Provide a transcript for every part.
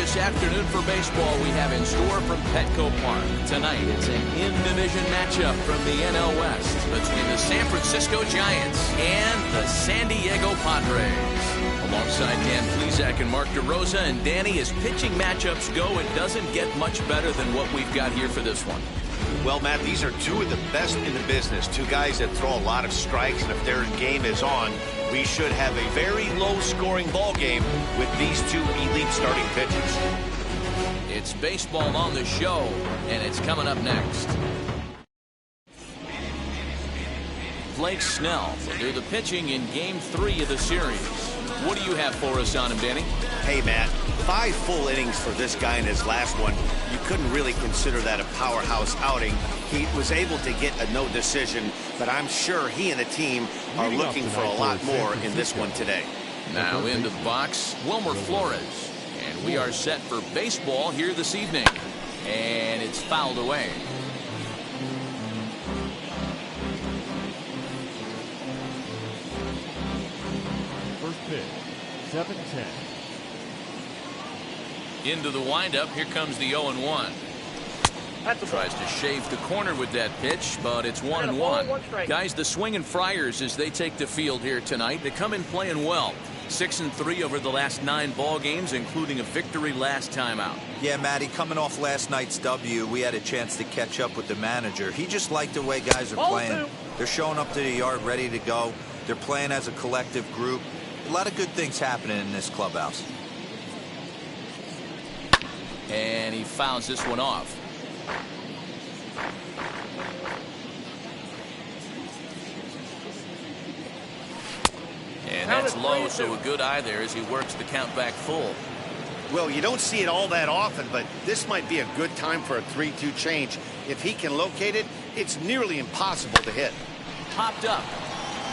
this afternoon for baseball we have in store from Petco Park. Tonight, it's an in-division matchup from the NL West between the San Francisco Giants and the San Diego Padres. Alongside Dan Plesac and Mark DeRosa, and Danny, as pitching matchups go, it doesn't get much better than what we've got here for this one. Well, Matt, these are two of the best in the business. Two guys that throw a lot of strikes, and if their game is on, we should have a very low-scoring ball game with these two elite starting pitchers. It's baseball on the show, and it's coming up next. Blake Snell will do the pitching in Game 3 of the series. What do you have for us on him, Danny? Hey, Matt, 5 full innings for this guy in his last one. You couldn't really consider that a powerhouse outing. He was able to get a no decision, but I'm sure he and the team are looking for a lot more in this one today. Now into the box, Wilmer Flores. And we are set for baseball here this evening. And it's fouled away. First pitch, 7-10. Into the windup, here comes the 0-1. Tries to shave the corner with that pitch, but it's 1-1. Guys, the Swinging Friars, as they take the field here tonight, they come in playing well. 6-3 over the last 9 ball games, including a victory last time out. Yeah, Matty, coming off last night's W, we had a chance to catch up with the manager. He just liked the way guys are playing. They're showing up to the yard ready to go. They're playing as a collective group. A lot of good things happening in this clubhouse. And he fouls this one off. And that's low, so a good eye there as he works the count back full. Well, you don't see it all that often, but this might be a good time for a 3-2 change. If he can locate it, it's nearly impossible to hit. Popped up.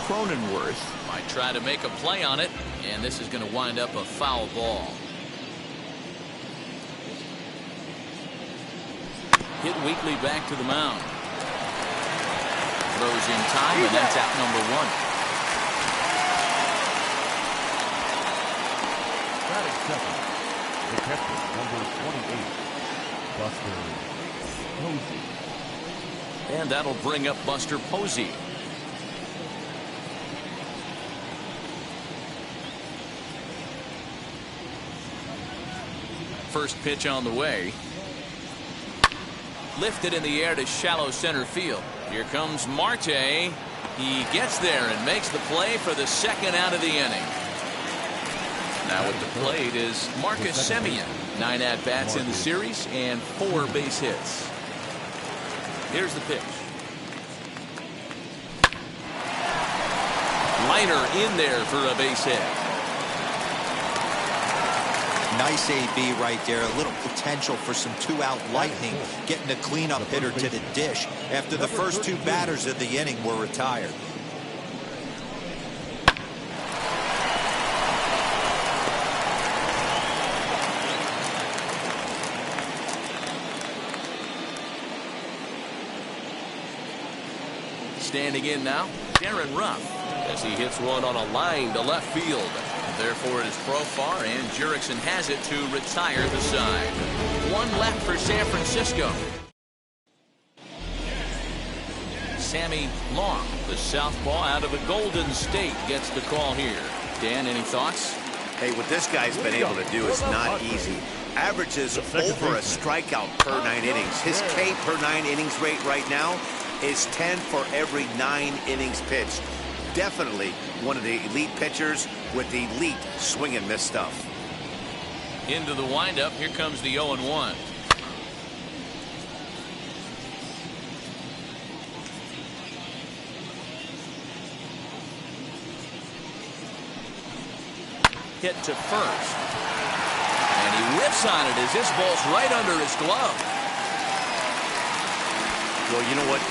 Cronenworth might try to make a play on it, and this is going to wind up a foul ball. Hit Weekly back to the mound. Throws in time, and that's out number 1. Batting second, the catcher, number 28, Buster Posey. And that'll bring up Buster Posey. First pitch on the way. Lifted in the air to shallow center field. Here comes Marte. He gets there and makes the play for the second out of the inning. Now at the plate is Marcus Semien. 9 at-bats in the series and 4 base hits. Here's the pitch. Liner in there for a base hit. Nice AB right there. A little potential for some 2-out lightning, getting a cleanup hitter to the dish after the first 2 batters of the inning were retired. Standing in now, Darren Ruff, as he hits one on a line to left field. Therefore, it is Profar, and Jurickson has it to retire the side. 1 left for San Francisco. Sammy Long, the southpaw out of the Golden State, gets the call here. Dan, any thoughts? Hey, what this guy's been able to do is not easy. Averages over a strikeout per 9 innings. His K per 9 innings rate right now is 10 for every 9 innings pitched. Definitely one of the elite pitchers with elite swing and miss stuff. Into the windup, here comes the 0-1. Hit to first. And he whips on it as this ball's right under his glove. Well, you know what?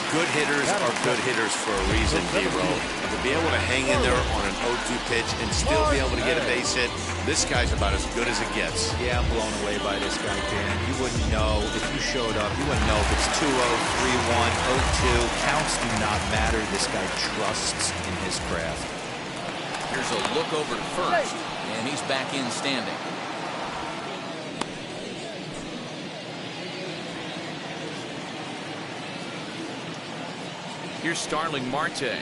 Good hitters are good hitters for a reason, D-Row. To be able to hang in there on an 0-2 pitch and still be able to get a base hit, this guy's about as good as it gets. Yeah, I'm blown away by this guy, Dan. You wouldn't know if you showed up. You wouldn't know if it's 2-0, 3-1, 0-2. Counts do not matter. This guy trusts in his craft. Here's a look over to first, and he's back in standing. Here's Starling Marte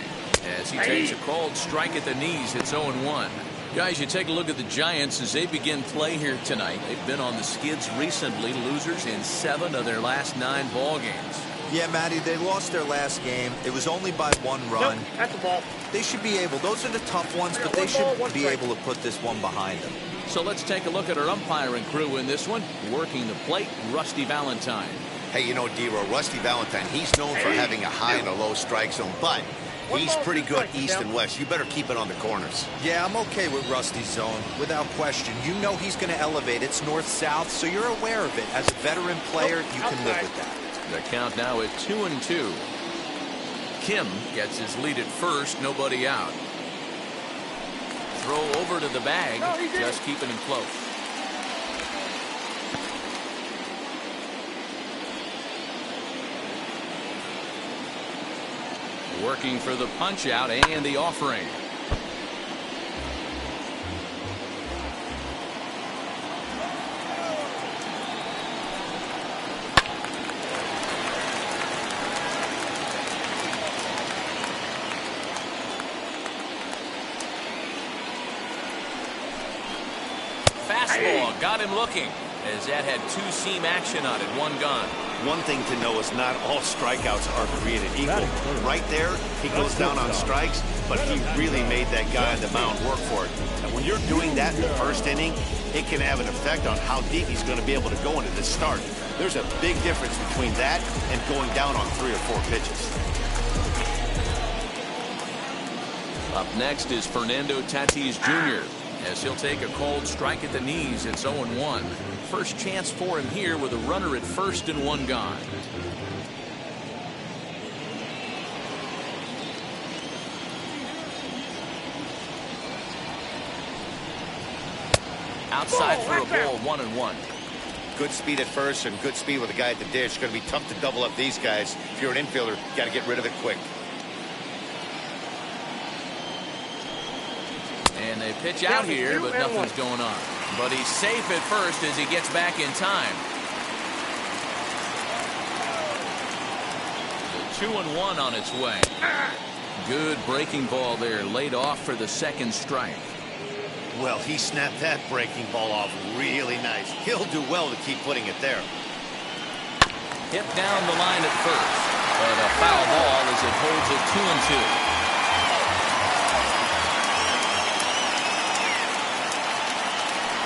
as he takes a cold strike at the knees. It's 0-1. Guys, you take a look at the Giants as they begin play here tonight. They've been on the skids recently, losers in 7 of their last 9 ball games. Yeah, Matty, they lost their last game. It was only by 1 run. Nope, that's a ball. They should be able, those are the tough ones, but they should be able to put this one behind them. So let's take a look at our umpiring crew in this one. Working the plate, Rusty Valentine. Hey, you know, D-Row, Rusty Valentine, he's known for having a high and a low strike zone, but he's pretty good east and west. You better keep it on the corners. Yeah, I'm okay with Rusty's zone, without question. You know he's going to elevate. It's north-south, so you're aware of it. As a veteran player, you can live with that. The count now at 2-2. Kim gets his lead at first, nobody out. Throw over to the bag, just keeping him close. Working for the punch out and the offering. Fastball got him looking as that had 2-seam action on it, 1 gone. One thing to know is not all strikeouts are created equal. Right there, he goes down on strikes, but he really made that guy on the mound work for it. And when you're doing that in the first inning, it can have an effect on how deep he's going to be able to go into this start. There's a big difference between that and going down on 3 or 4 pitches. Up next is Fernando Tatis Jr. as he'll take a cold strike at the knees. It's 0-1. First chance for him here with a runner at first and 1 gone. Outside for a ball, 1-1. Good speed at first and good speed with a guy at the dish. It's going to be tough to double up these guys. If you're an infielder, you got to get rid of it quick. And they pitch out here, but nothing's going on. But he's safe at first as he gets back in time. The 2-1 on its way. Good breaking ball there, laid off for the 2nd strike. Well, he snapped that breaking ball off really nice. He'll do well to keep putting it there. Hit down the line at first. But a foul ball as it holds it 2-2.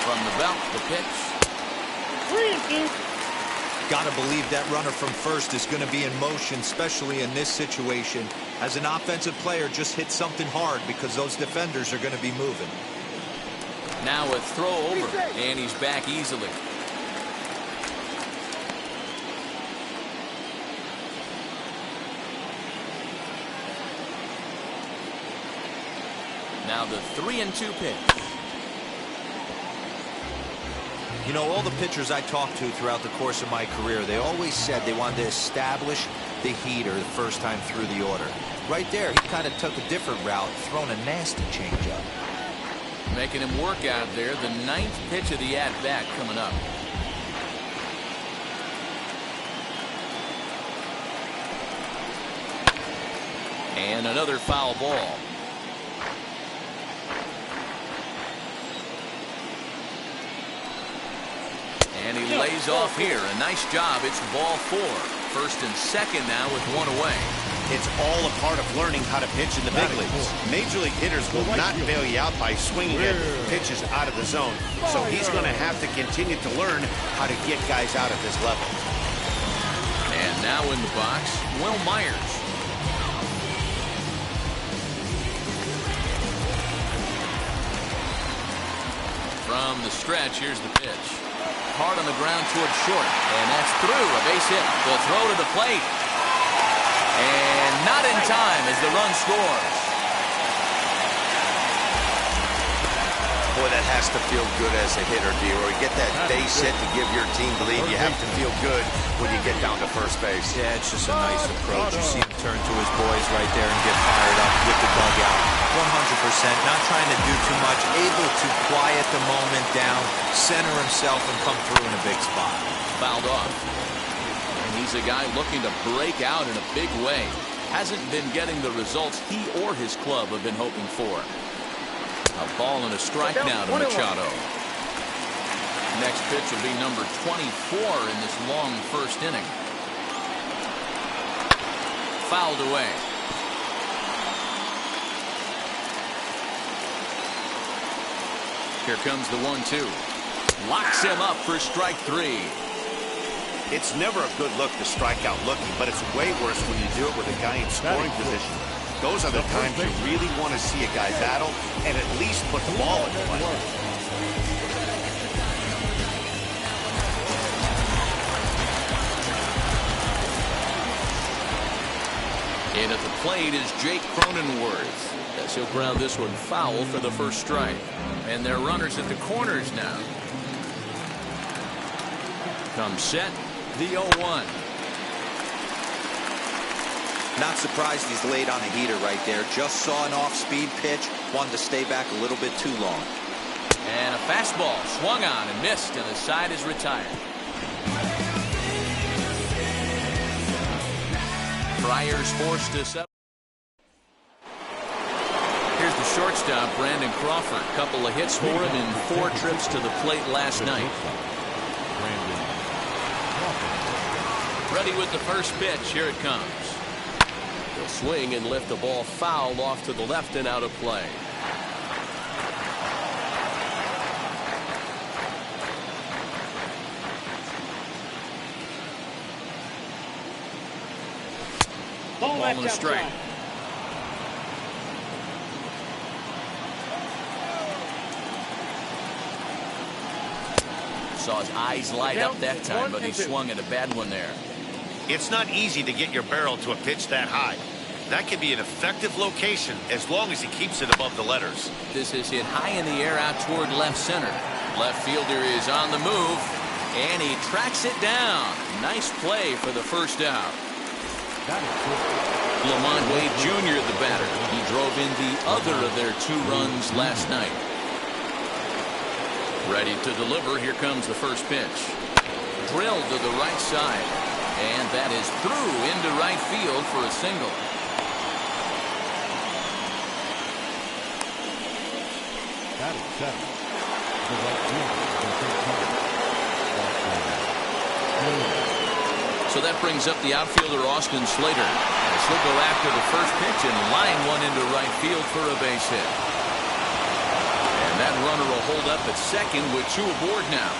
From the belt, the pitch. 3-2. Got to believe that runner from first is going to be in motion, especially in this situation. As an offensive player, just hit something hard because those defenders are going to be moving. Now a throw over, and he's back easily. Now the 3-2 pitch. You know, all the pitchers I talked to throughout the course of my career, they always said they wanted to establish the heater the first time through the order. Right there, he kind of took a different route, throwing a nasty changeup. Making him work out there. The 9th pitch of the at-bat coming up. And another foul ball. And he lays off here. A nice job. It's ball 4. First and second now with 1 away. It's all a part of learning how to pitch in the big leagues. Major league hitters will not bail you out by swinging at pitches out of the zone. So he's going to have to continue to learn how to get guys out at this level. And now in the box, Will Myers. From the stretch, here's the pitch. Hard on the ground towards short. And that's through. A base hit. The throw to the plate. And not in time as the run scores. Boy, that has to feel good as a hitter, D-Roy. Get that base hit to give your team the lead. You have to feel good when you get down to first base. Yeah, it's just a nice approach. You see him turn to his boys right there and get fired up with the dugout. 100%. Not trying to do too much. Able to quiet the moment down, center himself, and come through in a big spot. Fouled off. And he's a guy looking to break out in a big way. hasn't been getting the results he or his club have been hoping for. A ball and a strike now to Machado. Next pitch will be number 24 in this long first inning. Fouled away. Here comes the 1-2. Locks him up for strike 3. It's never a good look to strike out looking, but it's way worse when you do it with a guy in scoring position. Those are the times you really want to see a guy battle and at least put the ball in play. In at the plate is Jake Cronenworth. As he'll ground this one foul for the first strike. And they're runners at the corners now. Comes set, the 0-1. Not surprised he's laid on a heater right there. Just saw an off-speed pitch. Wanted to stay back a little bit too long. And a fastball swung on and missed, and the side is retired. Friars forced to settle. Here's the shortstop, Brandon Crawford. Couple of hits for him in 4 trips to the plate last night. Ready with the first pitch. Here it comes. He'll swing and lift the ball foul off to the left and out of play. Ball and a strike. Saw his eyes light up that time, but he swung at a bad one there. It's not easy to get your barrel to a pitch that high. That can be an effective location as long as he keeps it above the letters. This is hit high in the air out toward left center. Left fielder is on the move, and he tracks it down. Nice play for the first out. Lamont Wade Jr. the batter. He drove in the other of their 2 runs last night. Ready to deliver. Here comes the first pitch. Drilled to the right side. And that is through into right field for a single. That is 7. The right fielder. So that brings up the outfielder Austin Slater. As he'll go after the first pitch and line one into right field for a base hit. And that runner will hold up at second with 2 aboard now.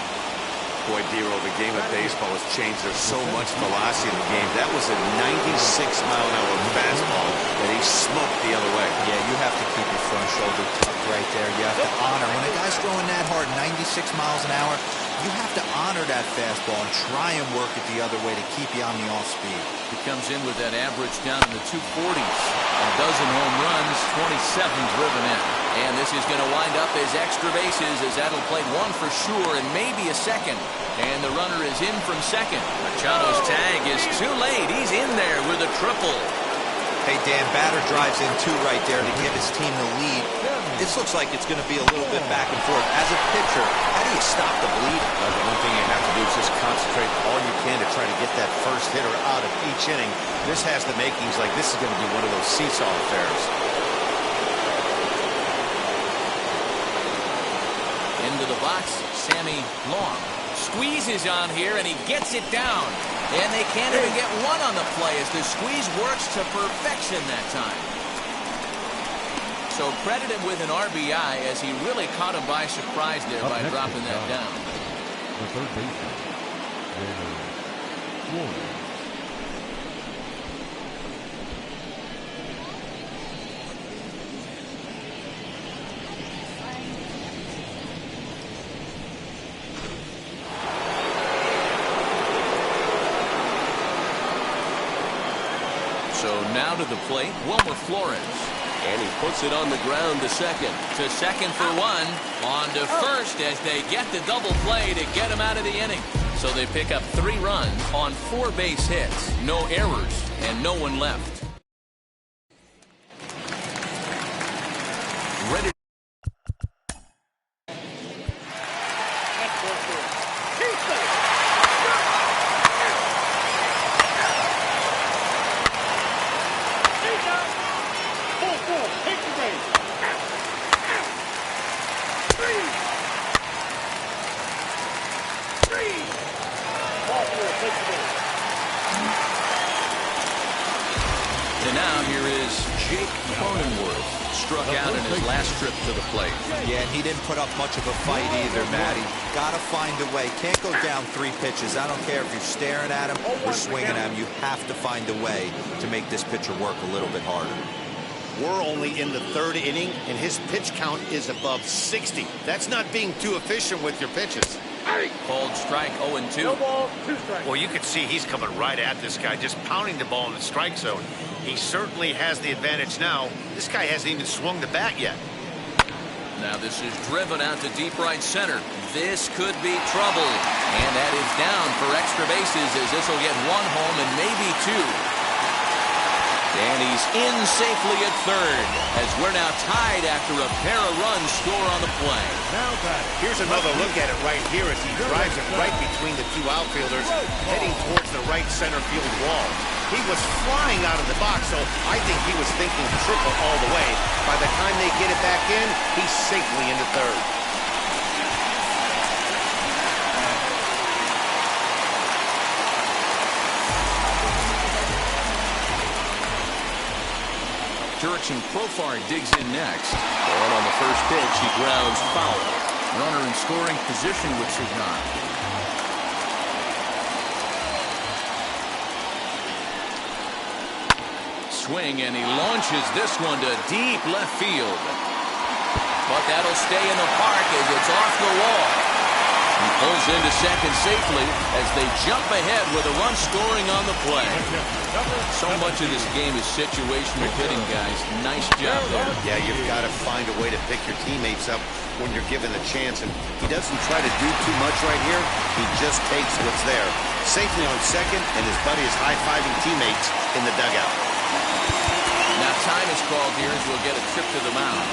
Boy, Dero, the game of baseball has changed. There's so much velocity in the game. That was a 96-mile-an-hour fastball that he smoked the other way. Yeah, you have to keep your front shoulder tucked right there. You have to honor. When a guy's throwing that hard, 96 miles an hour, you have to honor that fastball and try and work it the other way to keep you on the off speed. He comes in with that average down in the 240s. A dozen home runs, 27 driven in. And this is going to wind up as extra bases, as that'll play 1 for sure and maybe a second. And the runner is in from second. Machado's tag is too late. He's in there with a triple. Hey, Dan, batter drives in 2 right there to give his team the lead. This looks like it's going to be a little bit back and forth. As a pitcher, how do you stop the bleeding? Well, the one thing you have to do is just concentrate all you can to try to get that first hitter out of each inning. This has the makings like this is going to be one of those seesaw affairs. Into the box, Sammy Long. Squeezes on here, and he gets it down. And they can't even get one on the play as the squeeze works to perfection that time. So credit him with an RBI as he really caught him by surprise there by dropping that down. The third baseman, Flores. So now to the plate, Wilmer Flores. And he puts it on the ground to second. To second for 1. On to first as they get the double play to get him out of the inning. So they pick up 3 runs on 4 base hits. No errors and no one left. Ready. And now here is Jake Cronenworth. Struck out in his last trip to the plate. Yeah, and he didn't put up much of a fight either, Matty. Got to find a way. Can't go down 3 pitches. I don't care if you're staring at him or swinging at him. You have to find a way to make this pitcher work a little bit harder. We're only in the 3rd inning, and his pitch count is above 60. That's not being too efficient with your pitches. Called strike 0-2. Well, you can see he's coming right at this guy, just pounding the ball in the strike zone. He certainly has the advantage now. This guy hasn't even swung the bat yet. Now this is driven out to deep right center. This could be trouble. And that is down for extra bases as this will get 1 home and maybe 2. And he's in safely at 3rd as we're now tied after a pair of runs score on the play. Here's another look at it right here as he drives it right between the 2 outfielders, heading towards the right center field wall. He was flying out of the box, so I think he was thinking triple all the way. By the time they get it back in, he's safely into 3rd. Jurickson Profar digs in next. And on the first pitch, he grounds foul. Runner in scoring position with Signan. Swing, and he launches this one to deep left field. But that'll stay in the park as it's off the wall. He pulls into second safely as they jump ahead with a run scoring on the play. So much of this game is situational hitting, guys. Nice job there. Yeah, you've got to find a way to pick your teammates up when you're given a chance. And he doesn't try to do too much right here. He just takes what's there. Safely on second, and his buddy is high-fiving teammates in the dugout. Now time is called here as we'll get a trip to the mound.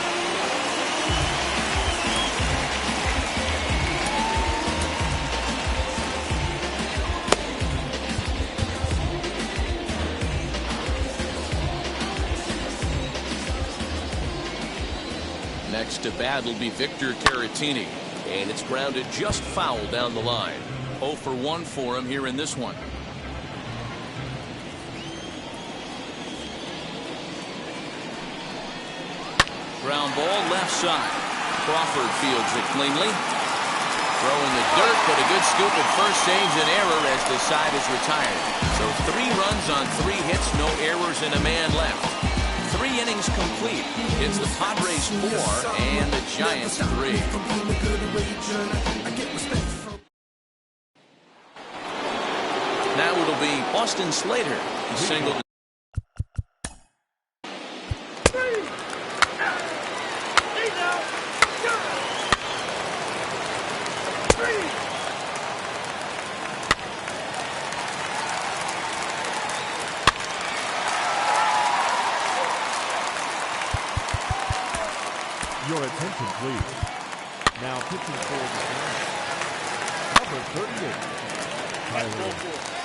Next to bat will be Victor Caratini, and it's grounded just foul down the line. 0 for 1 for him here in this one. Ground ball left side. Crawford fields it cleanly. Throwing the dirt, but a good scoop at first saves an error as the side is retired. So 3 runs on 3 hits, no errors, and a man left. 3 innings complete. It's the Padres 4 and the Giants 3. Now it'll be Austin Slater. He singled. Your attention, please. Now pitching for the Giants, number 38, Tyler Beede.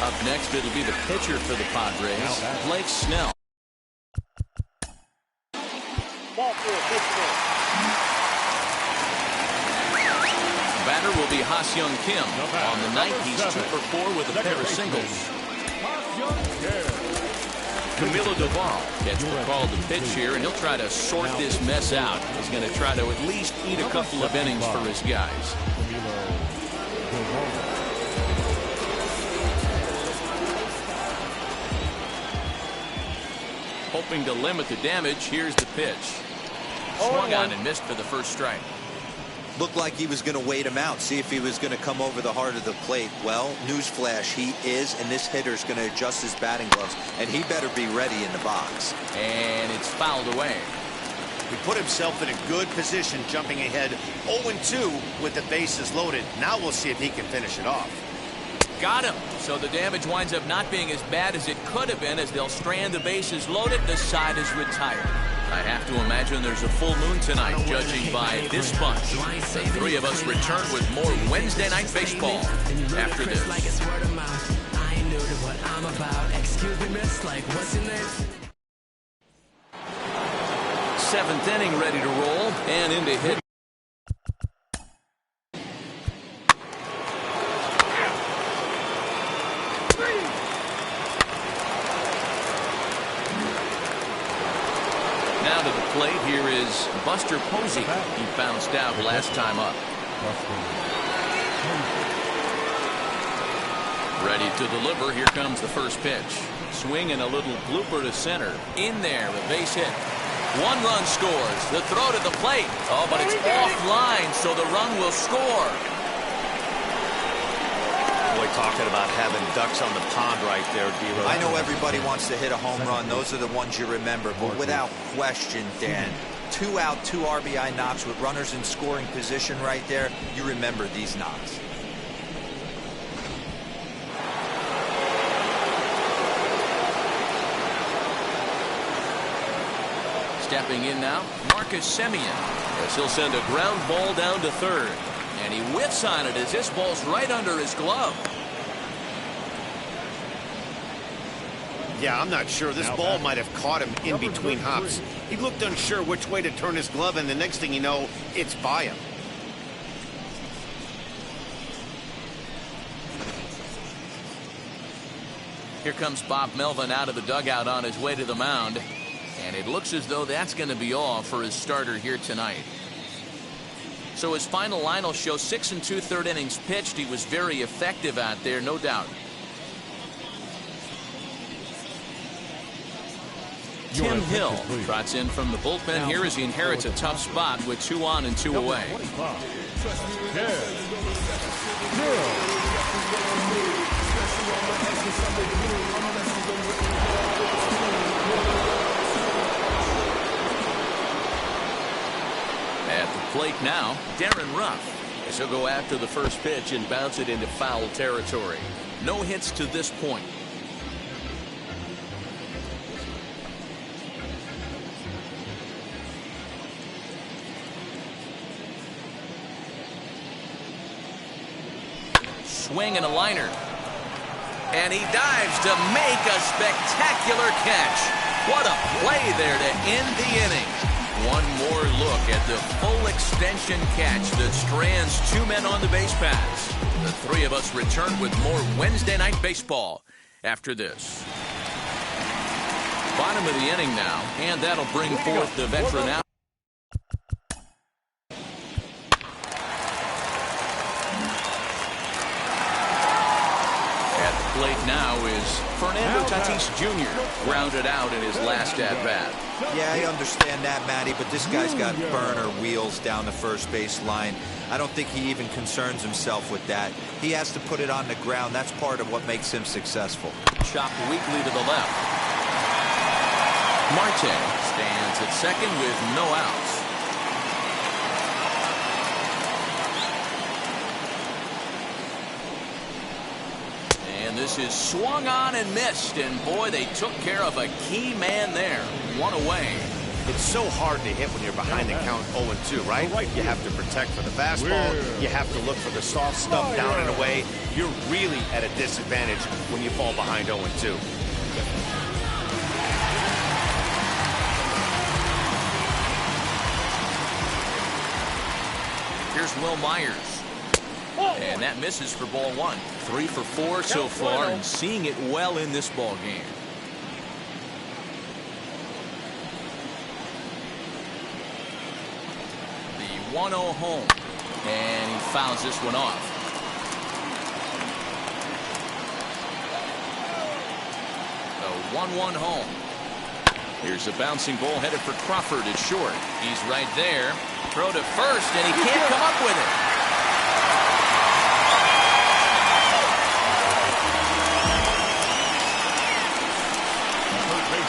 Up next, it'll be the pitcher for the Padres, Blake Snell. Batter will be Ha-Seong Kim. On the night, he's 2 for 4 with a pair of singles. Camilo Doval gets the call to pitch here, and he'll try to sort this mess out. He's going to try to at least eat a couple of innings for his guys. Hoping to limit the damage, here's the pitch. Swung on and missed for the first strike. Looked like he was going to wait him out, see if he was going to come over the heart of the plate. Well, newsflash, he is, and this hitter's going to adjust his batting gloves, and he better be ready in the box. And it's fouled away. He put himself in a good position, jumping ahead 0-2 with the bases loaded. Now we'll see if he can finish it off. Got him. So the damage winds up not being as bad as it could have been as they'll strand the bases loaded. The side is retired. I have to imagine there's a full moon tonight, judging by this bunch. The three of us return with more Wednesday Night Baseball after this. Seventh inning ready to roll and into hit. Now to the plate, here is Buster Posey. He bounced out last time up. Ready to deliver. Here comes the first pitch. Swing and a little blooper to center. In there, a base hit. One run scores. The throw to the plate. Oh, but it's offline, so the run will score. Boy, talking about having ducks on the pond right there, D-Rose. I know everybody wants to hit a home run. Those are the ones you remember. But without question, Dan, 2 out, 2 RBI knocks with runners in scoring position right there. You remember these knocks. Stepping in now, Marcus Semien, as he'll send a ground ball down to third. And he whiffs on it as this ball's right under his glove. Yeah, I'm not sure. This ball might have caught him in between hops. He looked unsure which way to turn his glove, and the next thing you know, it's by him. Here comes Bob Melvin out of the dugout on his way to the mound. And it looks as though that's going to be all for his starter here tonight. So his final line will show 6 2/3 innings pitched. He was very effective out there, no doubt. Tim Hill trots in from the bullpen here as he inherits a tough spot with 2 on and 2 away. At the plate now, Darren Ruff, as he'll go after the first pitch and bounce it into foul territory. No hits to this point. Swing and a liner. And he dives to make a spectacular catch. What a play there to end the inning. One more look at the full extension catch that strands 2 men on the base paths. The three of us return with more Wednesday Night Baseball after this. Bottom of the inning now, and that'll bring forth the veteran out. At the plate now is Fernando Tatis Jr. grounded out in his last at-bat. Yeah, I understand that, Matty, but this guy's got burner wheels down the first base line. I don't think he even concerns himself with that. He has to put it on the ground. That's part of what makes him successful. Chopped weakly to the left. Marte stands at second with no outs. And this is swung on and missed, and boy, they took care of a key man there. 1 away. It's so hard to hit when you're behind the count 0-2, right? You have to protect for the fastball. You have to look for the soft stuff down and away. You're really at a disadvantage when you fall behind 0-2. Here's Will Myers. And that misses for ball 1. 3 for 4 so far, and seeing it well in this ball game. The 1-0 home, and he fouls this one off. The 1-1 home. Here's a bouncing ball headed for Crawford at short. He's right there. Throw to first, and he can't come up with it.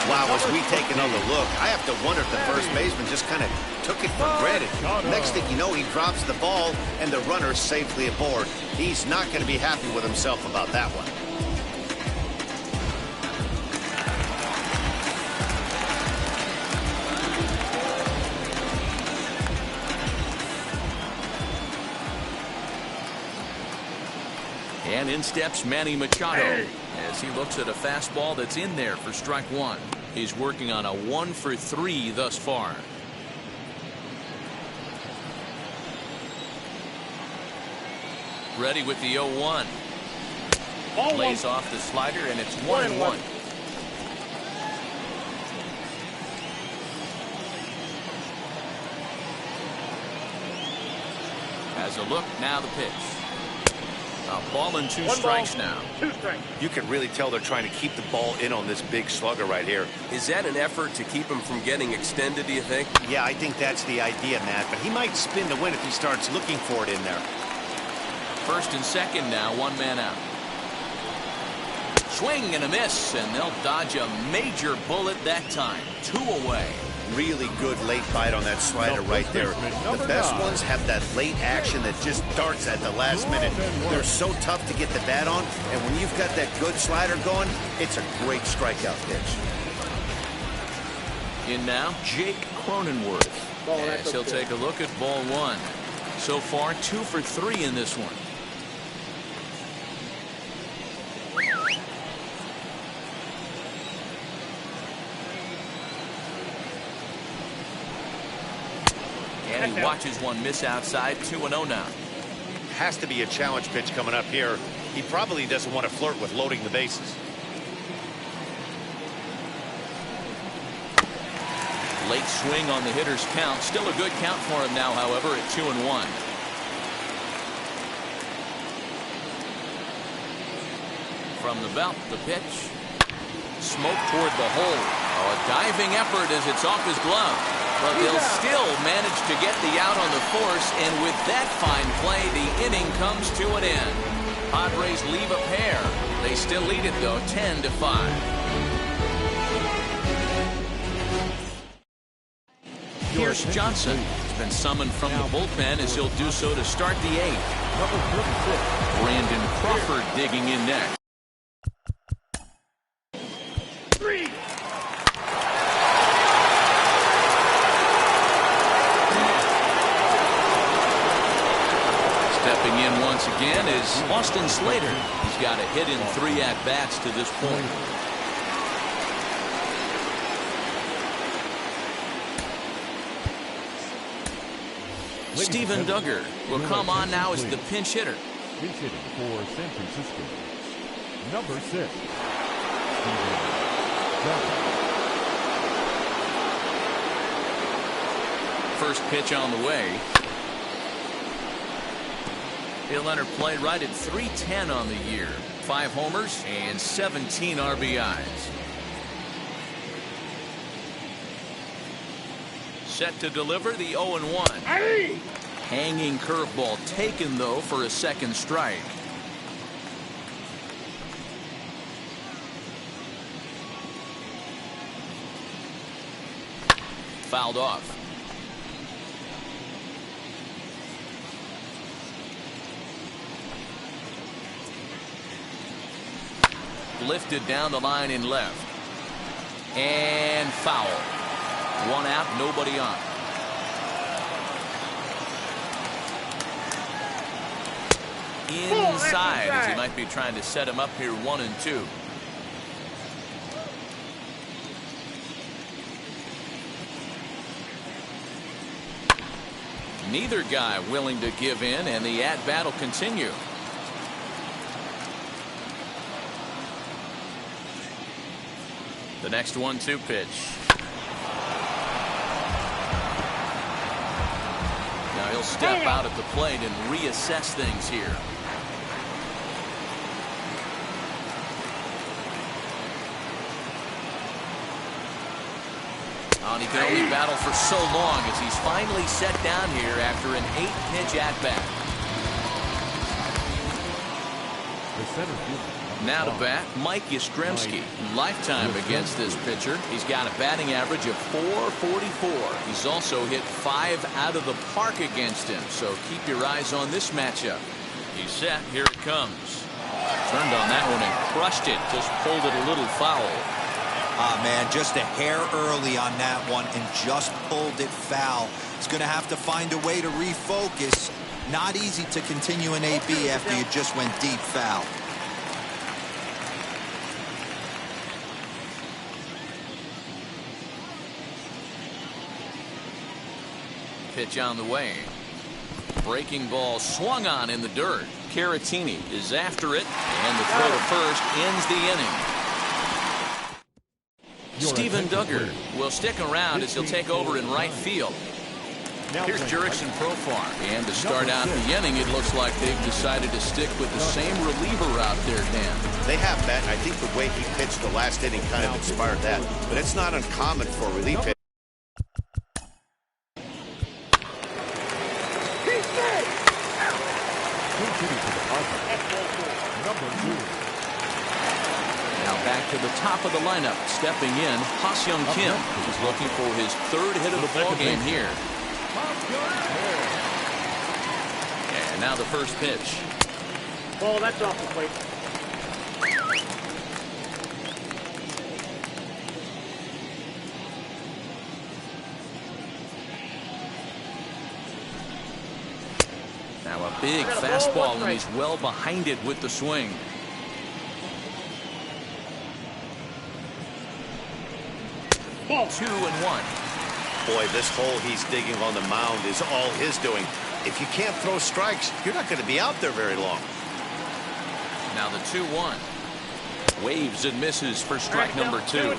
Wow, as we take another look, I have to wonder if the first baseman just kind of took it for granted. Next thing you know, he drops the ball, and the runner's safely aboard. He's not going to be happy with himself about that one. And in steps Manny Machado as he looks at a fastball that's in there for strike one. He's working on a 1 for 3 thus far. Ready with the 0-1. Lays off the slider, and it's 1-1. Has a look, now the pitch. A ball and 2 strikes now. 2 strikes. You can really tell they're trying to keep the ball in on this big slugger right here. Is that an effort to keep him from getting extended, do you think? Yeah, I think that's the idea, Matt, but he might spin the win if he starts looking for it in there. First and second now, 1 man out. Swing and a miss, and they'll dodge a major bullet that time. 2 away. Really good late bite on that slider right there. The best ones have that late action that just darts at the last minute. They're so tough to get the bat on, and when you've got that good slider going, it's a great strikeout pitch. In now, Jake Cronenworth. As he'll take a look at ball 1. So far, 2 for 3 in this one. And he watches one miss outside. 2-0 now. Has to be a challenge pitch coming up here. He probably doesn't want to flirt with loading the bases. Late swing on the hitter's count. Still a good count for him now, however, at 2-1. From the belt, the pitch. Smoke toward the hole. Oh, a diving effort as it's off his glove. But they'll still manage to get the out on the force, and with that fine play, the inning comes to an end. Padres leave a pair. They still lead it, though, 10-5. Here's Johnson. He's been summoned from the bullpen as he'll do so to start the 8th. Brandon Crawford digging in next. Stepping in once again is Austin Slater. He's got a hit in 3 at-bats to this point. Steven Duggar will come on now as the pinch hitter. Pinch hitting for San Francisco, number 6, Steven Duggar. First pitch on the way. He'll enter play right at .310 on the year. 5 homers and 17 RBIs. Set to deliver the 0-1. Hanging curveball taken, though, for a second strike. Fouled off. Lifted down the line in left. And foul. 1 out, nobody on. Inside as he might be trying to set him up here 1-2. Neither guy willing to give in, and the at-bat will continue. The next 1-2 pitch. Now he'll step out at the plate and reassess things here. And he can only battle for so long as he's finally set down here after an 8-pitch at-bat. The center fielder, Now to bat, Mike Yastrzemski. Lifetime against this pitcher. He's got a batting average of .444. He's also hit 5 out of the park against him. So keep your eyes on this matchup. He's set. Here it comes. Turned on that one and crushed it. Just pulled it a little foul. Ah, man, just a hair early on that one and just pulled it foul. He's going to have to find a way to refocus. Not easy to continue an AB after you just went deep foul. Pitch on the way. Breaking ball swung on in the dirt. Caratini is after it, and the throw to first ends the inning. Steven Duggar will stick around as he'll take over in right field. Here's Jurickson Profar, and to start out the inning, it looks like they've decided to stick with the same reliever out there, Dan. They have, Matt. I think the way he pitched the last inning kind of inspired that, but it's not uncommon for a relief pitcher. Now back to the top of the lineup. Stepping in, Ha-Seong Kim. He's looking for his 3rd hit of the ball game here. And now the first pitch. Ball, that's off the plate. Now a big fastball, and he's well behind it with the swing. Ball 2-1. Boy, this hole he's digging on the mound is all his doing. If you can't throw strikes, you're not going to be out there very long. Now the 2-1. Waves and misses for strike number 2.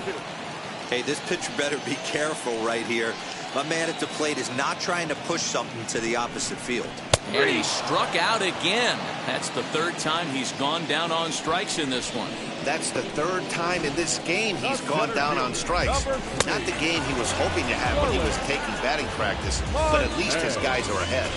Hey, this pitcher better be careful right here. My man at the plate is not trying to push something to the opposite field. And he struck out again. That's the 3rd time he's gone down on strikes in this one. That's the 3rd time in this game he's gone down on strikes. Not the game he was hoping to have when he was taking batting practice, but at least his guys are ahead.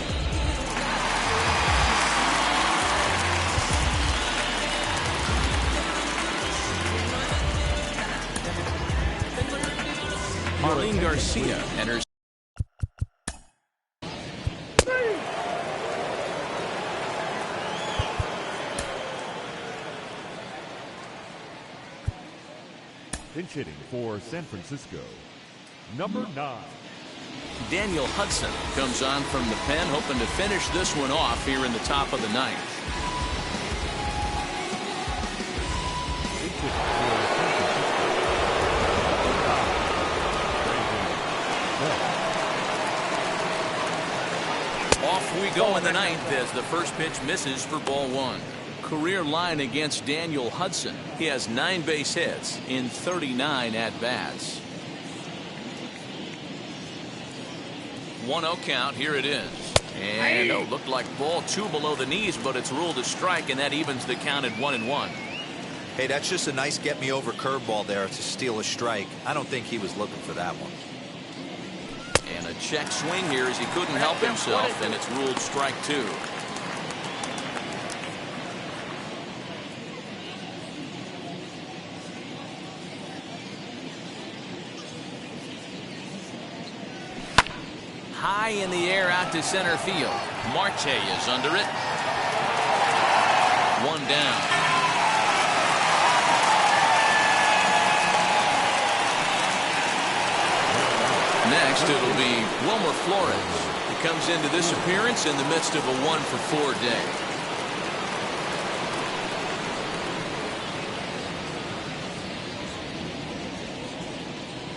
Marlene Garcia enters. Pinch hitting for San Francisco, number 9. Daniel Hudson comes on from the pen, hoping to finish this one off here in the top of the 9th. Off we go in the 9th as the first pitch misses for ball 1. Career line against Daniel Hudson. He has 9 base hits in 39 at-bats. 1-0 count. Here it is. And looked like ball 2 below the knees, but it's ruled a strike, and that evens the count at 1-1. Hey, that's just a nice get-me-over curveball there to steal a strike. I don't think he was looking for that one. And a check swing here as he couldn't help himself, and it's ruled strike 2. High in the air out to center field. Marte is under it. 1 down. Next, it'll be Wilmer Flores. He comes into this appearance in the midst of a 1-for-4 day.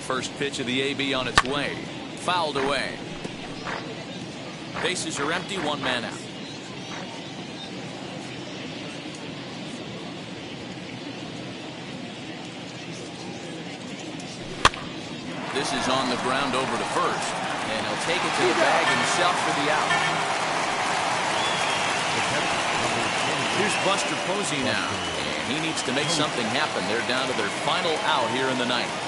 First pitch of the AB on its way. Fouled away. Bases are empty, 1 man out. This is on the ground over to first, and he'll take it to the bag himself for the out. Here's Buster Posey now, and he needs to make something happen. They're down to their final out here in the 9th.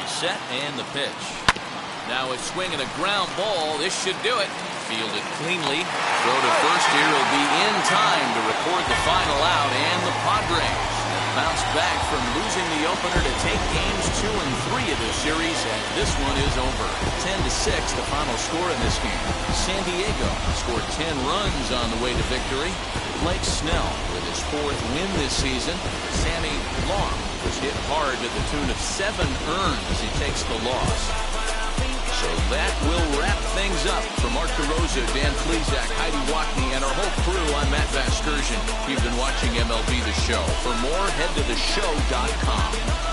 Set and the pitch. Now a swing and a ground ball. This should do it. Fielded cleanly. Throw to first here will be in time to record the final out, and the Padres bounce back from losing the opener to take games 2 and 3 of this series, and this one is over. 10-6, the final score in this game. San Diego scored 10 runs on the way to victory. Blake Snell with his 4th win this season. Sammy Long was hit hard to the tune of 7 earned as he takes the loss. So that will wrap things up. For Mark DeRosa, Dan Plesac, Heidi Watney, and our whole crew, I'm Matt Vasgersian. You've been watching MLB The Show. For more, head to theshow.com.